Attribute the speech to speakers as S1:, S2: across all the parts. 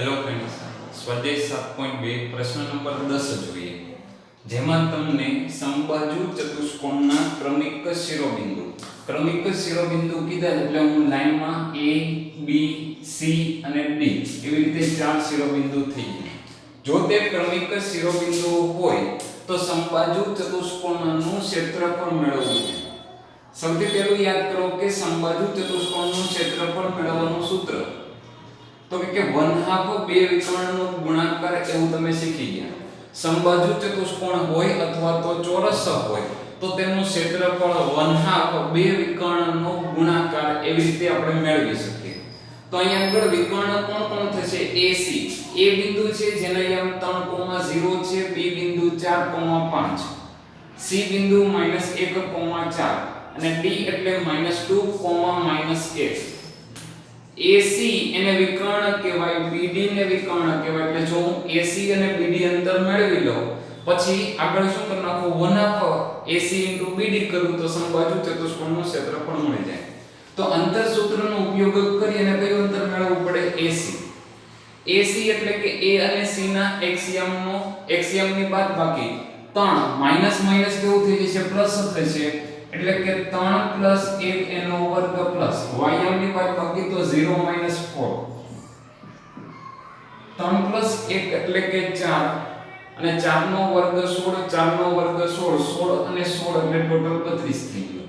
S1: Hello friends, સ્વાધ્યાય 7.2 પ્રશ્ન number 10 જોઈએ, જેમાં તમને સમબાજુ ચતુષ્કોણના ક્રમિક શિરોબિંદુ કીધા એટલે હું લાઈનમાં a b c અને d એવી રીતે ચાર શિરોબિંદુ થઈ ગયા. જો તે ક્રમિક શિરોબિંદુ હોય તો સમબાજુ ચતુષ્કોણનું ક્ષેત્રફળ મેળવવું છે. સૌથી પહેલું યાદ કરો કે સમબાજુ ચતુષ્કોણનું ક્ષેત્રફળ મેળવવાનું સૂત્ર તો કે 1/2 બે વિકર્ણનો ગુણાકાર એવું તમે શીખી ગયા. સમબાજુ ચતુષ્કોણ હોય અથવા તો ચોરસ હોય તો તેનું ક્ષેત્રફળ 1/2 બે વિકર્ણનો ગુણાકાર એવી રીતે આપણે મેળવી શકીએ. તો અહીંયા આગળ વિકર્ણ કોણ થશે? AC. A બિંદુ છે જેને અહીંયા 3,0 છે, B બિંદુ 4,5, C બિંદુ -1,4 અને D એટલે -2, -1. AC એને વિકર્ણ કહેવાય, BD ને વિકર્ણ કહેવાય. એટલે જો હું AC અને BD અંતર મેળવી લઉં પછી આગળ શું કરી નાખું 1/2 AC * BD કરું તો સમબાજુ ચતુષ્કોણનું ક્ષેત્રફળ મળી જાય. તો અંતર સૂત્રનો ઉપયોગ કરી અને કયું અંતર મેળવવું પડે? AC. AC એટલે કે A અને C ના એક્સિયમની બાદબાકી 3 માઈનસ કેવું થઈ જશે? પ્લસ થશે. એટલે કે 3 + 1 એનો વર્ગ પ્લસ વાયમની બાદબાકી તો 0 - 4. 3 + 1 એટલે કે 4 અને 4 નો વર્ગ 16, 4 નો વર્ગ 16, 16 અને 16 એટલે ટોટલ 32 થઈ ગયું.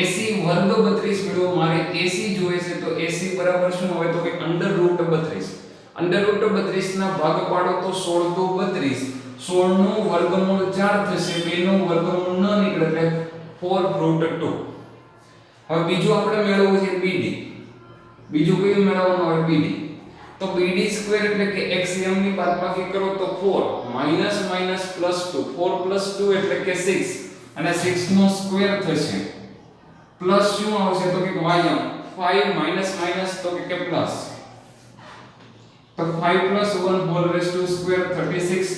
S1: AC વર્ગ 32 મેળવો. મારે AC જોઈએ છે તો AC બરાબર શું આવે તો કે √32. √32 ના ભાગ પાડો તો 16 * 32, 16 નું વર્ગમૂળ 4 થશે, 2 નું વર્ગમૂળ ન નીકળે એટલે 4√2. હવે બીજું આપણે મેળવવું છે BD. બીજું કયું મેળવવાનું હોય? BD. તો BD સ્ક્વેર એટલે કે એક્સિયમની બાદબાકી કરો તો 4 +2, 4 + 2 એટલે કે 6 અને 6 નો સ્ક્વેર થશે. પ્લસ શું આવશે તો કે ym. 5 - તો કે પ્લસ. તો 5 + 1 હોલ રેઝ ટુ સ્ક્વેર 36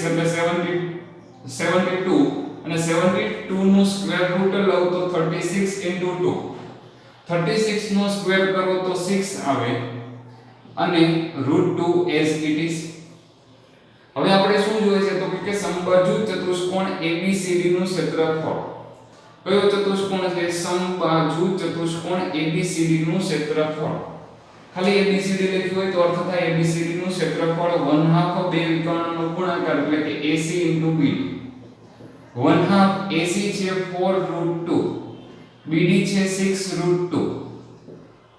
S1: એટલે 72 અને 72 નું સ્ક્વેર રૂટ લઉં તો 36 * 2. 36 નો સ્ક્વેર કરો તો 6 આવે અને √2 એઝ ઇટ ઇઝ. હવે આપણે શું જોઈએ છે તો કે સમબાજુ ચતુષ્કોણ ABCD નું ક્ષેત્રફળ. કયો ચતુષ્કોણ છે? સમબાજુ ચતુષ્કોણ ABCD નું ક્ષેત્રફળ. ખાલી ABCD લખ્યું હોય તો અર્થ થાય ABCD નું ક્ષેત્રફળ 1/2 બે વિકર્ણનો ગુણાકાર એટલે કે AC * BD. 1/2 AC છે 4√2, BD છે 6√2.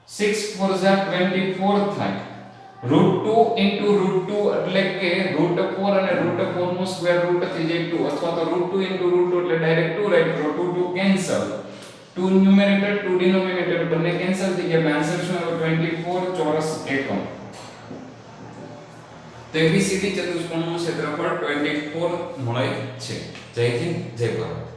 S1: 6 × 4 = 24 થાય. √2 * √2 એટલે કે √4 અને √4 નું સ્ક્વેર રૂટ થઈ જાય 2 અથવા તો √2 * √2 એટલે ડાયરેક્ટ 2 રાઈટ કરો. 2 કેન્સલ. 2 ન્યુમેરેટર 2 ડિનોમિનેટર બંને કેન્સલ થઈ ગયા. આન્સર શું આવે? 24 ચોરસ એકમ. તો ABCD ચતુષ્કોણનું ક્ષેત્રફળ 24 મળે છે. જય હિન્દ, જય ભારત.